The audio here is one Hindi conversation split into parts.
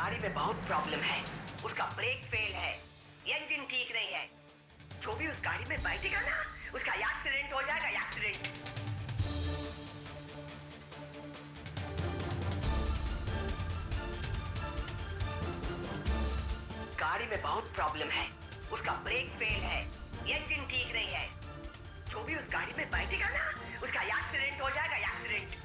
गाड़ी में बहुत प्रॉब्लम है, उसका ब्रेक फेल है, इंजन ठीक नहीं है। जो भी उस गाड़ी में बैठेगा ना, उसका एक्सीडेंट हो जाएगा, एक्सीडेंट। गाड़ी में बहुत प्रॉब्लम है, उसका ब्रेक फेल है, इंजन ठीक नहीं है। जो भी उस गाड़ी में बैठेगा ना, उसका एक्सीडेंट हो जाएगा, एक्सीडेंट।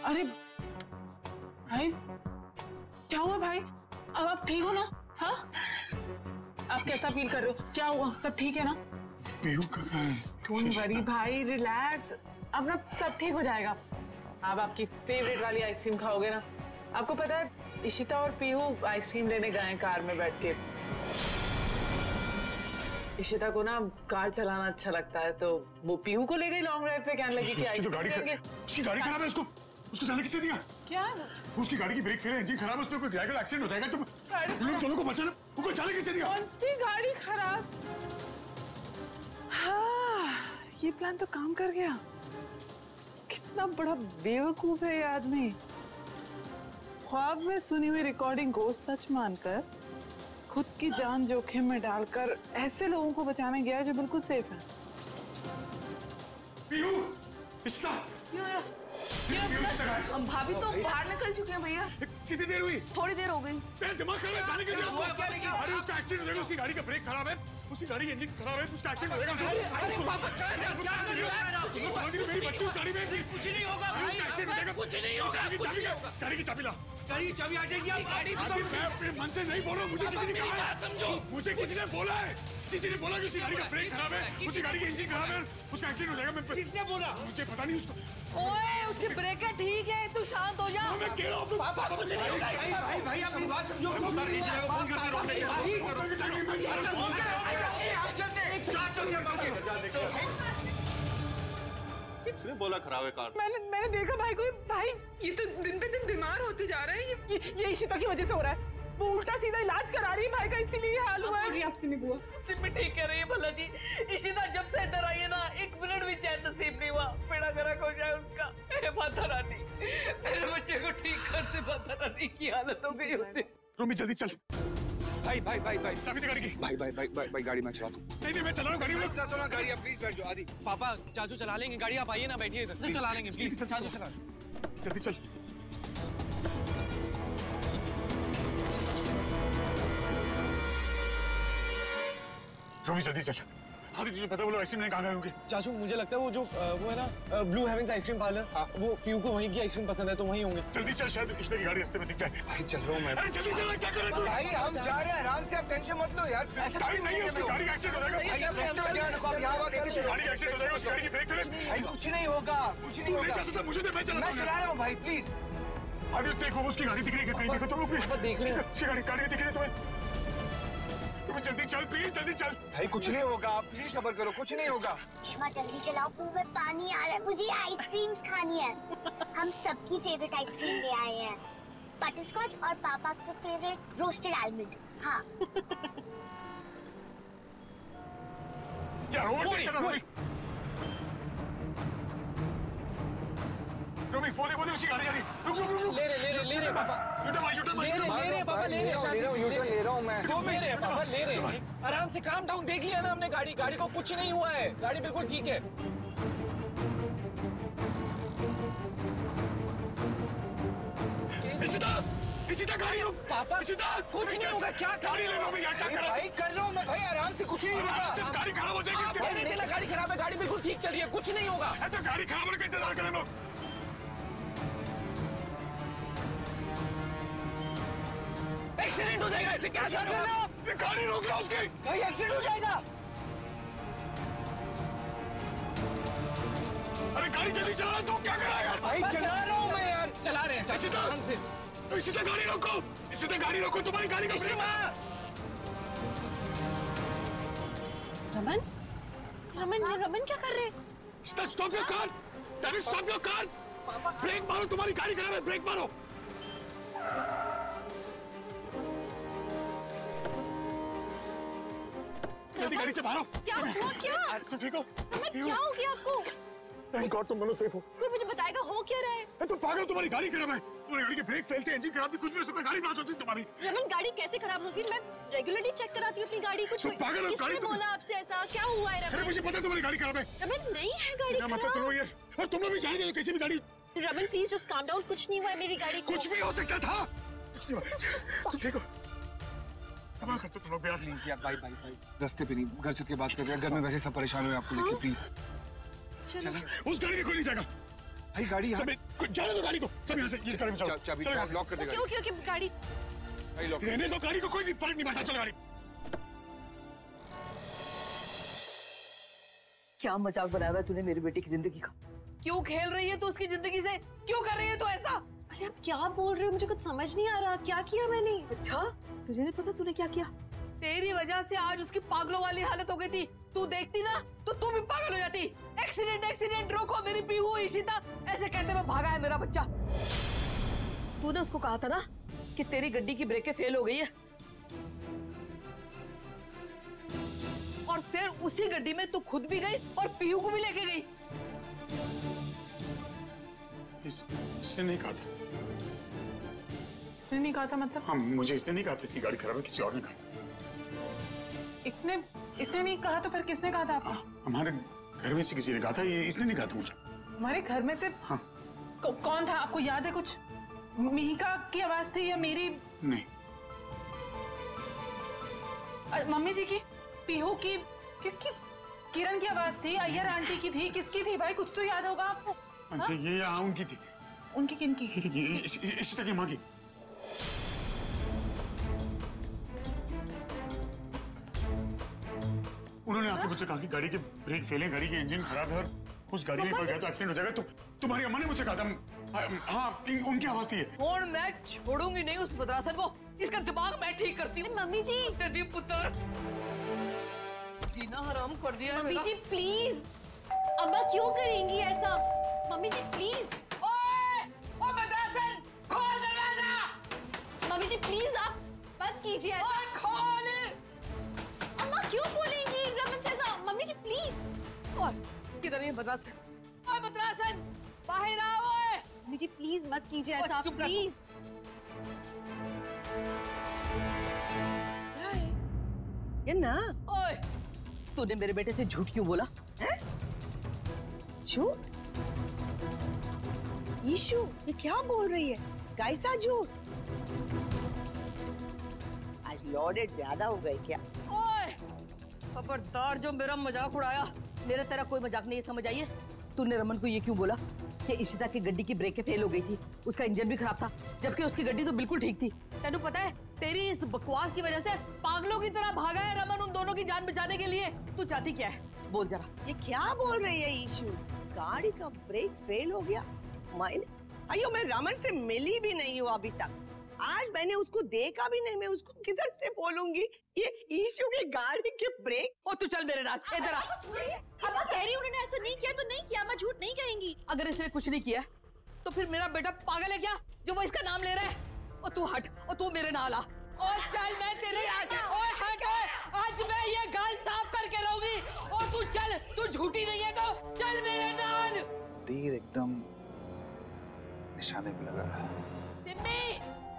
अरे भाई, क्या हुआ भाई? अब आप ठीक हो ना? हाँ, आप कैसा फील कर रहे हो? क्या हुआ? सब ठीक है ना? डोंट वरी भाई, रिलैक्स। अब ना सब ठीक हो जाएगा। आप आपकी फेवरेट वाली आइसक्रीम खाओगे ना? आपको पता है, इशिता और पीहू आइसक्रीम लेने गए हैं कार में बैठ के। इशिता को ना कार चलाना अच्छा लगता है, तो वो पीहू को ले गई लॉन्ग ड्राइव पे, कहने लगी कि आइसक्रीम। उसकी गाड़ी खराब है, उसको जाने किससे दिया? क्या? उसकी गाड़ी की ब्रेक फेल है, इंजन खराब है, उस पे कोई गिराएगा तो एक्सीडेंट हो जाएगा। तुम लोग दोनों को बचाना, उनको जाने किससे दिया? कौन सी गाड़ी खराब? हाँ, ये प्लान तो काम कर गया। कितना बड़ा बेवकूफ है ये आदमी। ख्वाब में सुनी हुई रिकॉर्डिंग को सच मानकर खुद की जान जोखिम में डालकर ऐसे लोगों को बचाने गया जो बिल्कुल सेफ है। पीहू, इशिता, हम भाभी तो बाहर निकल चुके हैं भैया। कितनी देर हुई? थोड़ी देर हो गई। तेरा दिमाग खराब है, जाने के लिए। अरे उसका एक्सीडेंट हो जाएगा, उसकी गाड़ी का ब्रेक खराब है, उसकी गाड़ी इंजन खराब है, उसका एक्सीडेंट हो जाएगा। अरे पापा क्या कर रहे हो? मेरी बच्ची उस गाड़ी में, कुछ नहीं होगा भाई, एक्सीडेंट हो जाएगा, कुछ नहीं होगा। गाड़ी की चाबी ला। गाड़ी की चाबी आ जाएगी। मैं अपने मन से नहीं बोल रहा, मुझे किसी ने कहा है, समझो, मुझे किसी ने बोला है, किसी ने बोला कि उसकी गाड़ी का ब्रेक खराब है, उसकी गाड़ी का इंजन खराब है, उसका एक्सीडेंट हो जाएगा। किसने बोला? मुझे पता नहीं उसको। ओए, उसकी ब्रेक है, ठीक है, तू शांत हो जा। मैं कह रहा हूँ पापा कुछ नहीं होगा। भाई भाई अपनी बात समझो। फोन करके रोक लेंगे। किसने बोला खराब है कार? मैंने देखा भाई, कोई भाई ये तो दिन पे दिन बीमार होते जा रहा है। ये इशिता की वजह से हो रहा है। वो उल्टा सीधा इलाज करा रही है भाई का, इसीलिए हाल हुआ है। आप सिमी बुआ, सिमी ठीक कह रही है भला जी। इशिता जब से इधर आई है ना, एक मिनट भी चैन नसीब नहीं हुआ। बेड़ा गर्क हो जाए उसका। माता रानी, मेरे बच्चे को ठीक करते माता रानी की हालत हो गई होती। रोमी जल्दी चल। भाई भाई भाई भाई चाबी दे गाड़ी की। भाई भाई भाई भाई भाई गाड़ी मैं चला दूं। नहीं मैं चला रहा हूँ गाड़ी में। तो ना गाड़ी, आप प्लीज बैठ जाओ। आदि पापा चाचू चला लेंगे गाड़ी, आप आइए ना, बैठिए इधर। चला लेंगे प्लीज, चाचू चला। जल्दी चल। रोमी जल्दी चल। हाँ तुझे पता, वो लोग आइसक्रीम कहाँ गए होंगे? चाचू मुझे लगता है वो है ना ब्लू हेवंस आइसक्रीम पार्लर, वो पीयू को वहीं की आइसक्रीम पसंद है, तो वहीं होंगे। जल्दी चल, शायद इश्ते की गाड़ी रास्ते में दिख जाए। भाई चल रहा हूँ मैं। अरे जल्दी चल, क्या कर रहा है तू? भाई हम जा रहे हैं, आराम से, आप टेंशन मत लो यार। टाइम नहीं है, उसकी गाड़ी का एक्सीडेंट हो जाएगा। भाई आप रास्ते में ध्यान रखो, आप यहाँ आगे चलो। गाड़ी का एक्सीडेंट हो जाएगा, उसकी गाड़ी की ब्रेक फेल है। भाई कुछ नहीं होगा, कुछ नहीं तू होगा। नहीं जा सकता, मुझे दे, मैं चला रहा हूँ भाई, प्लीज। आदित्य देखो, उसकी गाड़ी दिख रही है, कहीं देखो तुम लोग, प्लीज देख रहे हैं। उसकी गाड़ी दिख रही है तुम्हें? जल्दी चल प्लीज, जल्दी चल। भाई कुछ नहीं होगा, आप प्लीज सब्र करो, कुछ नहीं होगा। उष्मा जल्दी चलाओ, मुंह में पानी आ रहा है, मुझे आइसक्रीम्स खानी है। हम सबकी फेवरेट आइसक्रीम ले आए हैं, बटरस्कॉच और पापा का फेवरेट रोस्टेड आलमंड। हाँ क्या रोमिक बोले उसकी गाड़ी आ रही। रुक ले रहे पापा, यूटर्न ले रहे पापा, ले रहा हूँ मैं। पापा ले रहे, आराम से, काम डाउन। देख लिया ना हमने, गाड़ी को कुछ नहीं हुआ है, गाड़ी बिल्कुल ठीक है। इशिता गाड़ी रोक पापा, इशिता कुछ नहीं होगा। क्या गाड़ी ले लो भैया, क्या कर रहा है? भाई कर रहा हूँ मैं भाई, आराम से, कुछ नहीं होगा। गाड़ी खराब हो जाएगी। भाई नहीं देना, गाड़ी खराब है, गाड़ी बिल्कुल ठीक चल रही है, कुछ नहीं होगा। तो गाड़ी खराब होने का इंतजार करें लोग। एक्सीडेंट हो जाएगा, ऐसे क्या कर रहे हो? गाड़ी रोक लो उसकी। भाई एक्सीडेंट हो जाएगा। अरे गाड़ी जल्दी चला, तू क्या कर रहा है यार? भाई चला रहा हूँ मैं यार। चला रहे हैं। इशिता गाड़ी रोको, इशिता गाड़ी रोको, तुम्हारी गाड़ी का ब्रेक। रमन क्या कर रहे हैं? Stop your car, stop your car. Brake मारो, तुम्हारी गाड़ी खराब है, ब्रेक मारो। जल्दी गाड़ी से बाहर आओ। क्या हुआ? क्या तुम ठीक हो? क्या हो गया आपको? थैंक गॉड तुम दोनों सेफ हो। कोई मुझे बताएगा हो क्या रहा है? तुम पागल हो, तुम्हारी गाड़ी खराब है। तुम्हारी गाड़ी के ब्रेक फेल थे, इंजन खराब थी, कुछ भी हो सकता है, गाड़ी ब्लास्ट हो सकती तुम्हारी। रमन गाड़ी कैसे खराब होगी? मैं रेगुलरली चेक कराती हूँ अपनी गाड़ी। कुछ पागल हो, गाड़ी बोला आपसे ऐसा? क्या हुआ है रमन? अरे मुझे पता है तुम्हारी गाड़ी खराब है। रमन नहीं है गाड़ी खराब। मतलब तुम यार, और तुम लोग भी जाने दो किसी भी गाड़ी। Raman please just calm down, कुछ नहीं हुआ है मेरी गाड़ी को। कुछ भी हो सकता था, कुछ नहीं हुआ। तुम ठीक हो? कमाल करते तुम लोग यार। प्लीज यार, बाय बाय बाय। रास्ते पे नहीं, घर चल के बात करते हैं। घर में वैसे सब परेशान हुए आपको लेके, प्लीज। उस गाड़ी में कोई नहीं जाएगा भाई। गाड़ी सब जाने दो गाड़ी को, सब यहाँ से इस गाड़ी में चलो। चाबी लॉक कर देगा। ओके गाड़ी रहने दो गाड़ी को, कोई फर्क नहीं पड़ता। चल गाड़ी। क्या मजाक बनाया हुआ है तूने मेरी बेटी की जिंदगी का? क्यों खेल रही है तू उसकी जिंदगी से? क्यों कर रही है तू ऐसा? अरे आप क्या बोल रहे हो? मुझे कुछ समझ नहीं आ रहा। क्या किया मैंने? अच्छा तुझे नहीं पता तूने क्या किया? तेरी वजह से आज उसकी पागलों वाली हालत हो गई थी। तू देखती ना तो तू भी पागल हो जाती। एक्सीडेंट रोको मेरी पीहू इशिता, ऐसे कहते हुए भागा है मेरा बच्चा। तूने उसको कहा था ना कि तेरी गड्डी की ब्रेकें फेल हो गई है, और फिर उसी गड्डी में तू खुद भी गई और पीहू को भी लेके गई। इसने नहीं कहा था। इसने नहीं कहा था मतलब? हाँ मुझे इसने नहीं कहा था इसकी गाड़ी खराब है, किसी और ने कहा। इसने नहीं कहा तो फिर किसने कहा था आपको? हमारे घर में से किसी ने कहा था, ये इसने नहीं कहा था मुझे। हमारे घर में से? हाँ। कौन था आपको याद है कुछ? मिहिका की आवाज थी या मेरी? नहीं। मम्मी जी की, पीहू की, किसकी? किरण की आवाज थी, अय्यर आंटी की थी, किसकी थी भाई? कुछ तो याद होगा आपको। हाँ? ये यहाँ उनकी थी। उनकी किनकी? इशिता की माँ की। उन्होंने आके मुझसे कहा कि गाड़ी के ब्रेक फेल है, गाड़ी के इंजन खराब है और उस गाड़ी में कोई गया तो एक्सीडेंट हो जाएगा। तुम्हारी अम्मा ने मुझे कहा था। हाँ उनकी आवाज थी। और मैं छोड़ूंगी नहीं उस मद्रासन को, इसका दिमाग मैं ठीक करती हूँ। मम्मी जी तेरी पुत्र जीना हराम कर दिया। मम्मी जी प्लीज, अम्मा क्यों करेंगी ऐसा? Mummy ji please. ओए मद्रासन खोल दरवाजा। मम्मी जी प्लीज आप मत कीजिए ऐसा। खोल। अम्मा क्यों बोलेंगी रमन से ऐसा? Mummy ji please. और किधर है मद्रासन? ओए मद्रासन बाहर आओ। मम्मी जी प्लीज मत कीजिए ऐसा प्लीज। ये ना। ओए तूने मेरे बेटे से झूठ क्यों बोला? झूठ? ईशु ये क्या बोल रही है? कैसा झूठ? आज लॉडेड ज्यादा हो गए क्या? ओए खबरदार जो मेरा मजाक उड़ाया। मेरा तेरा कोई मजाक नहीं समझ आई है? तूने रमन को ये क्यों बोला कि इशिता की गड्डी की ब्रेकें फेल हो गई थी, उसका इंजन भी खराब था, जबकि उसकी गड्डी तो बिल्कुल ठीक थी। तेनू पता है तेरी इस बकवास की वजह से पागलों की तरह भागा है रमन उन दोनों की जान बचाने के लिए। तू चाहती क्या है बोल जरा। ये क्या बोल रही है ईशु? गाड़ी का ब्रेक फेल हो गया? अयो मैं रमन से मिली भी नहीं हूँ अभी तक। आज मैंने उसको देखा भी नहीं, मैं उसको किधर से बोलूंगी ये ईशु की गाड़ी के ब्रेक। ओ तू चल मेरे साथ इधर आ। अम्मा कह रही उन्होंने ऐसा नहीं किया तो नहीं किया, मैं झूठ नहीं कहेंगी। अगर इसने कुछ नहीं किया तो फिर मेरा बेटा पागल है क्या जो वो इसका नाम ले रहा है? और तू हट और तू मेरे नाल आ। और चल मैं तेरे आगे। ओए हट ओए, आज मैं ये गाल साफ करके रहूंगी। और तू चल, तू झूठी नहीं है तो चल मेरे नाल। तीर एकदम निशाने पे लगा है। सिम्मी,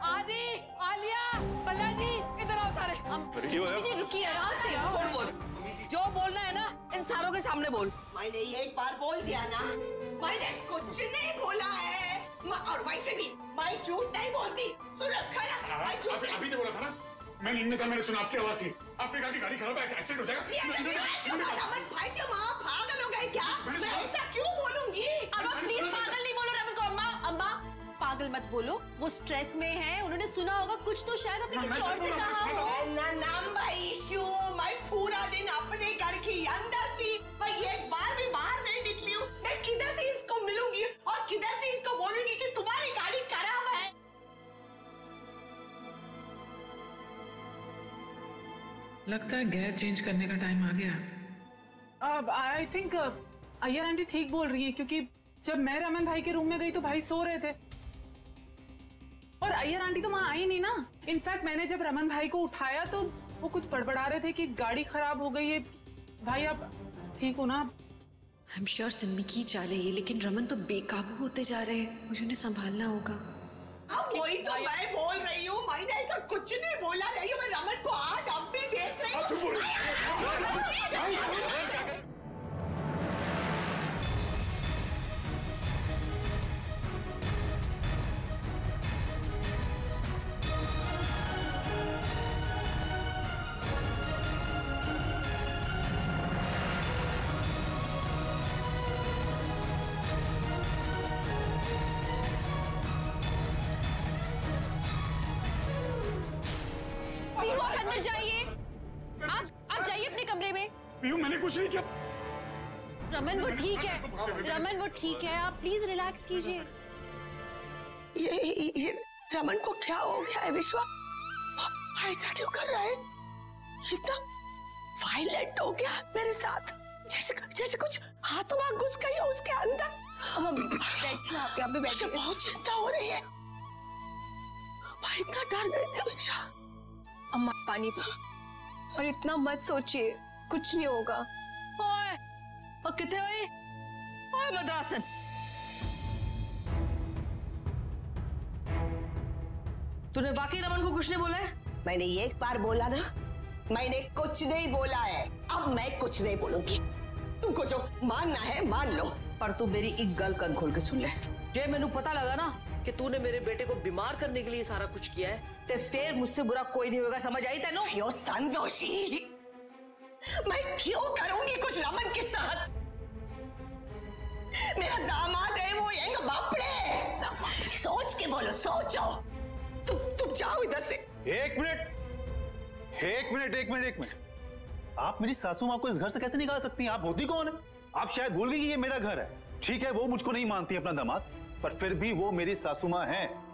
आदि, आलिया, बालाजी, इधर आओ सारे। जी रुकिए आराम से। बोल जो बोलना है ना इन सारों के सामने बोल। मैंने एक बार बोल दिया ना, मैंने कुछ नहीं बोला है। और वैसे भी मैं झूठ नहीं बोलती। सुनो खड़ा, मैं झूठ अभी नहीं बोला था ना? मैंने इनमें था, मैंने सुना आपकी आवाज थी। आपने कहा कि गाड़ी खराब है, एक्सीडेंट हो जाएगा। रमन भाई क्यों माँ पागल हो गए क्या? मैं ऐसा क्यों बोलूंगी? अम्मा प्लीज पागल नहीं बोलो रमन को। अम्मा पागल मत बोलो, वो स्ट्रेस में है, उन्होंने सुना होगा कुछ तो शायद आपने किसी और से कहा हो। नाम भाई इशू, मैं पूरा दिन अपने घर के अंदर थी, मैं एक बार भी बाहर नहीं निकली हूँ। मैं किधर से इसको मिलूंगी और किधर से इसको बोलूंगी कि तुम्हारी गाड़ी खराब है? लगता है गेयर चेंज करने का टाइम आ गया। अब आई थिंक अय्यर आंटी ठीक बोल रही है, क्योंकि जब मैं रमन भाई के रूम में गई तो भाई सो रहे थे और अय्यर आंटी तो वहां आई नहीं ना। इनफैक्ट मैंने जब रमन भाई को उठाया तो वो कुछ बड़बड़ा रहे थे कि गाड़ी खराब हो गई है। भाई आप ठीक हो ना? आई एम श्योर सिम्मी की चाल है ये, लेकिन रमन तो बेकाबू होते जा रहे हैं, मुझे उन्हें संभालना होगा। वही तो मैं बोल रही हूँ, मैंने ऐसा कुछ नहीं बोला रही हूँ, मैं रमन को आज अब भी देख रही हूँ। अंदर जाइए, आप जाइए अपने कमरे में। पीहू मैंने कुछ नहीं किया। रमन वो ठीक है, रमन वो ठीक है, आप प्लीज रिलैक्स कीजिए। ये रमन को क्या हो गया है विश्वा? ऐसा क्यों कर रहा है? इतना वायलेंट हो गया मेरे साथ, जैसे कुछ आत्मा घुस गई हो उसके अंदर। मुझे बहुत चिंता हो रही है, मैं इतना डर गई थी विश्वा। अम्मा पानी पी और इतना मत सोचिए, कुछ नहीं होगा। ओए, और किथे ओए? ओए मद्रासन, तूने वाकई रमन को कुछ नहीं बोला है? मैंने एक बार बोला ना, मैंने कुछ नहीं बोला है, अब मैं कुछ नहीं बोलूंगी। तुमको जो मानना है मान लो, पर तू मेरी एक गल कान खोल के सुन ले। जे मैंने पता लगा ना कि तूने मेरे बेटे को बीमार करने के लिए सारा कुछ किया है, ते फिर मुझसे बुरा कोई नहीं होगा, समझ आई तेनू? यो संतोषी, मैं क्यों करूंगी कुछ रमन के साथ? मेरा दामाद है, वो यंग बापड़े। सोच के बोलो, सोचो। तुम जाओ इधर से। एक मिनट। आप मेरी सासू माँ को इस घर से कैसे निकाल सकती हैं? आप होती कौन है? आप शायद भूल गई कि ये मेरा घर है। ठीक है, वो मुझको नहीं मानती अपना दामाद, पर फिर भी वो मेरी सासू माँ है।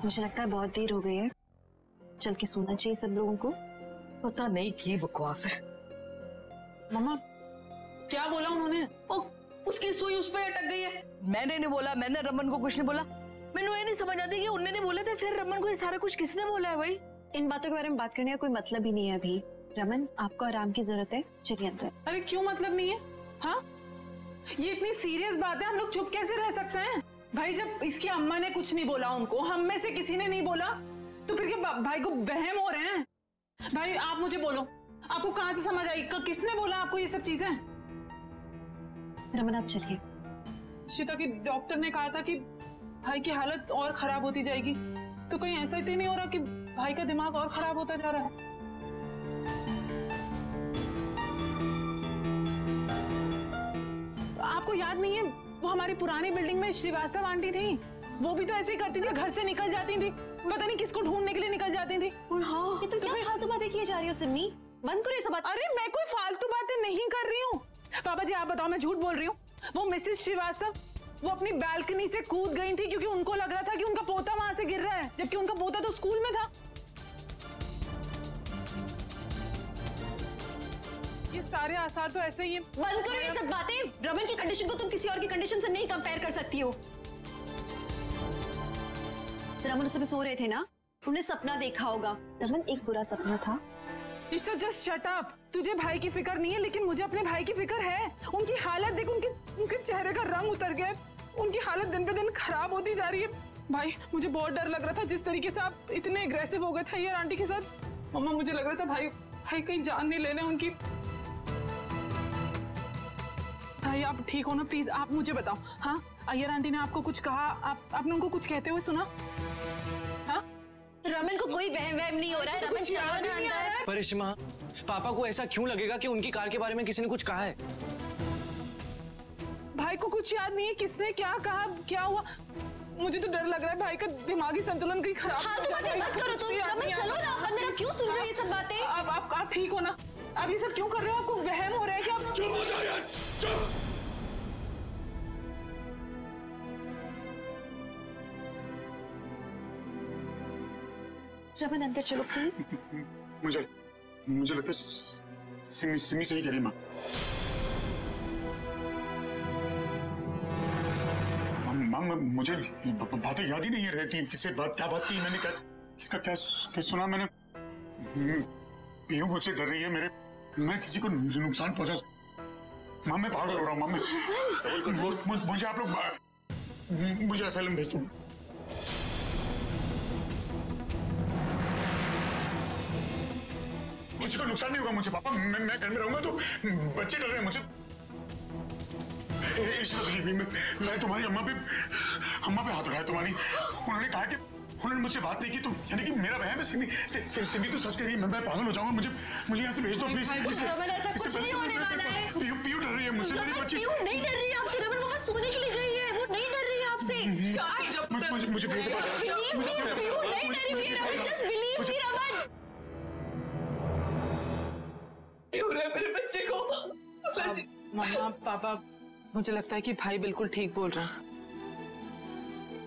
मुझे लगता है बहुत देर हो गई है, चल के सोना चाहिए सब लोगों को। पता नहीं की बकवास है। मम्मा क्या बोला उन्होंने? उसकी सुई उस पे अटक गई है। मैंने नहीं बोला, मैंने रमन को कुछ नहीं बोला। मैंने ये नहीं समझ आती कि उन्होंने नहीं बोले थे, फिर रमन को ये सारा कुछ किसने बोला है? भाई इन बातों के बारे में बात करने का कोई मतलब ही नहीं है अभी। रमन आपको आराम की जरूरत है, चलिए अंदर। अरे क्यों मतलब नहीं है? हाँ, ये इतनी सीरियस बात है, हम लोग चुप कैसे रह सकते हैं? भाई जब इसकी अम्मा ने कुछ नहीं बोला उनको, हम में से किसी ने नहीं बोला, तो फिर क्या भाई को वहम हो रहे हैं? भाई आप मुझे बोलो, आपको कहां से समझ आई? किसने बोला आपको ये सब चीजें? रमन आप चलिए। शिता की डॉक्टर ने कहा था कि भाई की हालत और खराब होती जाएगी, तो कहीं ऐसा तो नहीं हो रहा कि भाई का दिमाग और खराब होता जा रहा है? आपको याद नहीं है वो हमारी पुरानी बिल्डिंग में श्रीवास्तव आंटी थी? वो भी तो ऐसे ही करती थी, घर से निकल जाती थी, पता नहीं किसको ढूंढने के लिए निकल जाती थी। हाँ, ये तुम क्या फालतू बातें किए जा रही हो सिम्मी? बंद करो ये सब बात। अरे मैं कोई फालतू बातें नहीं कर रही हूँ। पापा जी आप बताओ, मैं झूठ बोल रही हूँ? वो मिसेस श्रीवास्तव वो अपनी बालकनी से कूद गई थी क्योंकि उनको लग रहा था कि उनका पोता वहां से गिर रहा है, जबकि उनका पोता तो स्कूल में था। ये सारे आसार तो ऐसे ही हैं। बंद करो ये सब बातें। रमन की कंडीशन को तुम किसी और की कंडीशन से नहीं कंपेयर कर सकती हो। रमन उस समय सो रहे थे ना, उन्हें सपना देखा होगा। रमन एक बुरा सपना था। Just shut up. तुझे भाई की फिक्र नहीं है, लेकिन मुझे अपने भाई की फिक्र है। उनकी हालत देख, उनके चेहरे का रंग उतर गया, उनकी हालत दिन पे दिन खराब होती जा रही है। भाई मुझे बहुत डर लग रहा था जिस तरीके से आप इतने एग्रेसिव हो गए थे यार आंटी के साथ। मम्मा मुझे लग रहा था भाई कहीं जान नहीं लेने उनकी। भाई आप ठीक हो ना? प्लीज आप मुझे बताओ। हाँ, अय्यर आंटी ने आपको कुछ कहा? आपने उनको कुछ कहते हुए सुना? हाँ, रमन को कोई वहम नहीं हो रहा है। रमन चलो ना अंदर। परिश्मा, पापा को ऐसा क्यों लगेगा कि उनकी कार के बारे में किसी ने कुछ कहा है? भाई को कुछ याद नहीं है किसने क्या कहा, क्या हुआ? मुझे तो डर लग रहा है भाई का दिमागी संतुलन कहीं खराब। हाँ, तो बातें मत करो तुम। रमन चलो ना अंदर। आप क्यों सुन रहे हो ये सब बातें? आप ठीक हो ना? आप ये सब क्यों कर रहे हो? आपको वहम हो रहा है कि आप? चुप हो जाओ यार, चुप। रमन अंदर चलो प्लीज। मुझे लगता है सिमी सही कह रही माँ। माँ मुझे बातें याद ही नहीं रहती, किससे क्या बात की मैंने, किसका क्या सुना मैंने। पीहू मुझसे डर रही है, मैं किसी को नुकसान पहुंचा। माँ मैं पागल हो रहा हूँ माँ, मुझे आप लोग मुझे असाइलम भेज दो। किसी को नुकसान नहीं होगा मुझे पापा, मैं घर में रहूंगा तो बच्चे डर रहे हैं मुझे। मैं तुम्हारी अम्मा पे हाथ उठाया तुम्हारी, उन्होंने कहा कि उन्होंने मुझसे बात नहीं की तो यानी कि मेरा बहन है। सिमी तो सच कह रही है, मैं पागल हो जाऊंगा, मुझे यहाँ से भेज दो प्लीज। रमन ऐसा कुछ नहीं होने वाला है। पीहू डर रही है मुझसे, मेरी बच्ची। पीहू नहीं डर रही है आपसे, रमन वो बस सोने के लिए गई है, वो नहीं डर रही है आपसे। मुझे भेज दो। पीहू नहीं डरी हुई है Raman, just believe me Raman. क्यों रे मेरे बच्चे को? मम्मा पापा मुझे लगता है कि भाई बिल्कुल ठीक बोल रहा है।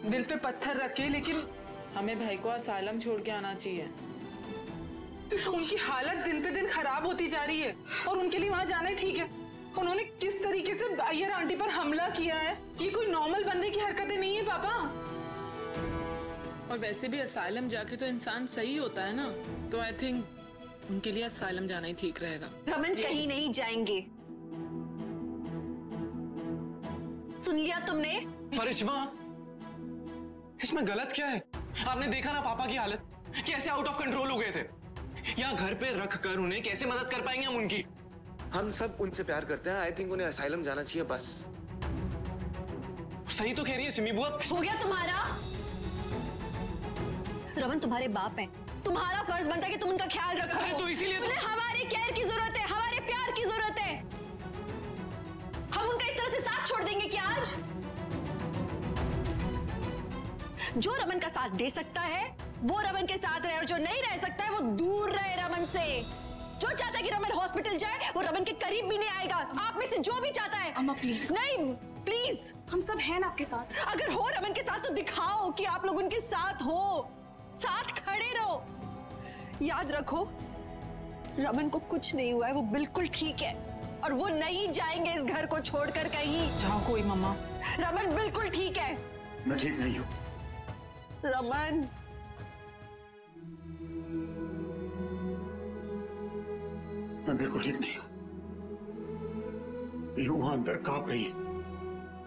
दिल पे पत्थर रखे, लेकिन हमें भाई को असाइलम छोड़ के आना चाहिए। उनकी हालत दिन पे दिन खराब होती जा रही है और उनके लिए वहां जाना ठीक है। उन्होंने किस तरीके से अय्यर आंटी पर हमला किया है, ये कोई नॉर्मल बंदे की हरकतें नहीं है पापा। और वैसे भी असाइलम जाके तो इंसान सही होता है ना, तो आई थिंक उनके लिए असाइलम जाना ही ठीक रहेगा। रमन कहीं नहीं जाएंगे, सुन लिया तुमने? परिश्मा, इसमें गलत क्या है? आपने देखा ना पापा की हालत, कैसे आउट ऑफ कंट्रोल हो गए थे। यहाँ घर पे रख कर उन्हें कैसे मदद कर पाएंगे हम उनकी? हम सब उनसे प्यार करते हैं, आई थिंक उन्हें असाइलम जाना चाहिए बस। सही तो कह रही है सिमी बुआ। हो गया तुम्हारा? रमन तुम्हारे बाप हैं, तुम्हारा फर्ज बनता है कि तुम उनका ख्याल रखो। अरे तो इसीलिए उन्हें हमारे केयर की जरूरत है, हमारे प्यार की जरूरत है। हम उनका इस तरह से साथ छोड़ देंगे क्या आज? जो रमन का साथ दे सकता है वो रमन के साथ रहे, और जो नहीं रह सकता है वो दूर रहे रमन से। जो चाहता है कि रमन हॉस्पिटल जाए वो रमन के करीब भी नहीं आएगा। आप में से जो भी चाहता है। अम्मा प्लीज। नहीं प्लीज, हम सब हैं ना आपके साथ। अगर हो रमन के साथ तो दिखाओ कि आप लोग उनके साथ हो, साथ खड़े रहो। याद रखो रमन को कुछ नहीं हुआ है, वो बिल्कुल ठीक है और वो नहीं जाएंगे इस घर को छोड़कर कहीं। जाओ कोई मम्मा। रमन बिल्कुल ठीक है। मैं ठीक नहीं हूँ रमन। मैं बिल्कुल ठीक नहीं हूँ। पीहू वहां अंदर कांप रही है,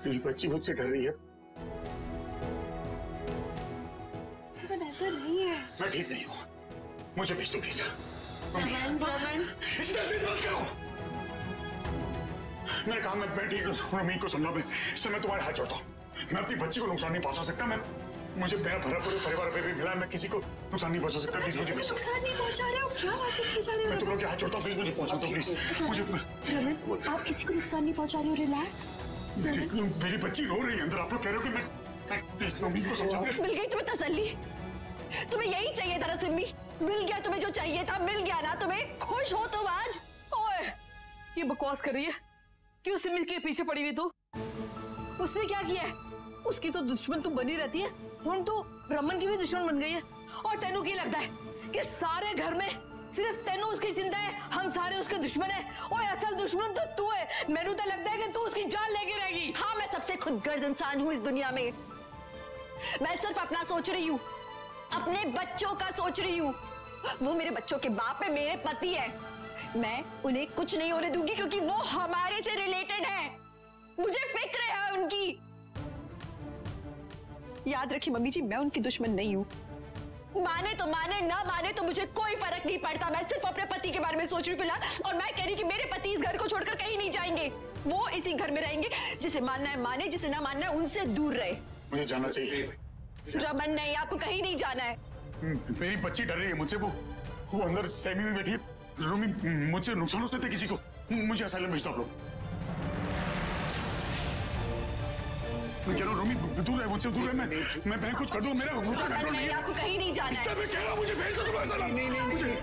मेरी बच्ची मुझसे डर रही है। ऐसा नहीं है। मैं ठीक नहीं हूँ, मुझे भेज दो प्लीज। रमन इस तरह से मत करो। मैंने कहा मैं ठीक हूँ, रमीन को समझा। मैं तुम्हारे हाथ जोड़ता हूँ। मैं अपनी बच्ची को नुकसान नहीं पहुंचा सकता। मुझे मेरा भरा पूरे परिवार पे भी मिला, मैं किसी को नुकसान नहीं पहुंचा सकता। प्लीज मुझे भेज दो। नुकसान नहीं पहुंचा रहे हो? क्या बात कर रहे हो? मैं तुम लोग के हाथ जोड़ता हूँ, प्लीज मुझे पहुंचा दो प्लीज। मुझे रमन आप किसी को नुकसान नहीं पहुंचा रहे हो, रिलैक्स। मेरी बच्ची रो रही है अंदर, आप लोग कह रहे हो कि मैं प्लीज रमीन को समझा। मिल गई तुम्हें तसल्ली? तुम्हें यही चाहिए था सिमी? मिल गया तुम्हें जो चाहिए था, मिल गया ना तुम्हें? खुश हो तुम आज? ओए, ये बकवास कर रही है। क्यों सिमी के पीछे पड़ी हुई तू? उसने क्या किया है? उसकी तो दुश्मन तू बनी रहती है, हुन तो रमन की भी दुश्मन बन गई है। और तेनू क्या लगता है कि सारे घर में सिर्फ तेनू उसकी चिंता है, हम सारे उसके दुश्मन है? और असल दुश्मन तो तू है। मैनू तो लगता है कि तू उसकी जान लेके रहेगी। हाँ मैं सबसे खुदगर्ज इंसान हूँ इस दुनिया में। मैं सिर्फ अपना सोच रही हूँ, अपने बच्चों का सोच रही हूँ। वो मेरे बच्चों के बाप है, मेरे पति है। मैं उन्हें कुछ नहीं होने दूंगी क्योंकि वो हमारे से रिलेटेड है। मुझे फिक्र है उनकी। याद रखिए मम्मी जी, मैं उनकी दुश्मन नहीं हूँ। माने तो माने, ना माने तो मुझे कोई फर्क नहीं पड़ता। मैं सिर्फ अपने पति के बारे में सोच रही हूँ फिलहाल। और मैं कह रही कि मेरे पति इस घर को छोड़कर कहीं नहीं जाएंगे। वो इसी घर में रहेंगे। जिसे मानना है माने, जिसे ना मानना है उनसे दूर रहे। मुझे जाना चाहिए। रमन नहीं, आपको कहीं नहीं जाना है। मेरी बच्ची डर रही है मुझसे। वो अंदर सहमी हुई बैठी है। रूमी मुझसे नुकसान हो सकता है किसी को। मुझे असाइलम भेज दो आप लोग। मैं कह रहा हूँ रूमी दूर है मुझसे, दूर है। मैं कुछ कर दूँ, मेरा खुद का कंट्रोल नहीं है। आपको कहीं नहीं जाना है। मैं कह रहा हूँ मुझे भेज दो तुम असाइलम। नहीं मुझे।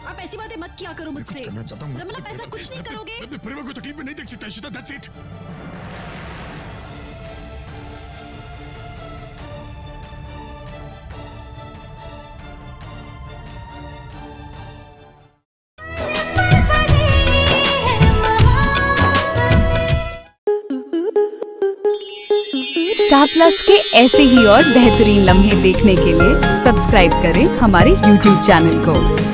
आप ऐसी बातें मत किया करो मुझसे। रमन आप ऐसा कुछ नहीं करोगे। परिवार को तकलीफ में नहीं देख सकता Ishita, that's it. Star plus के ऐसे ही और बेहतरीन लम्हे देखने के लिए सब्सक्राइब करें हमारे YouTube चैनल को।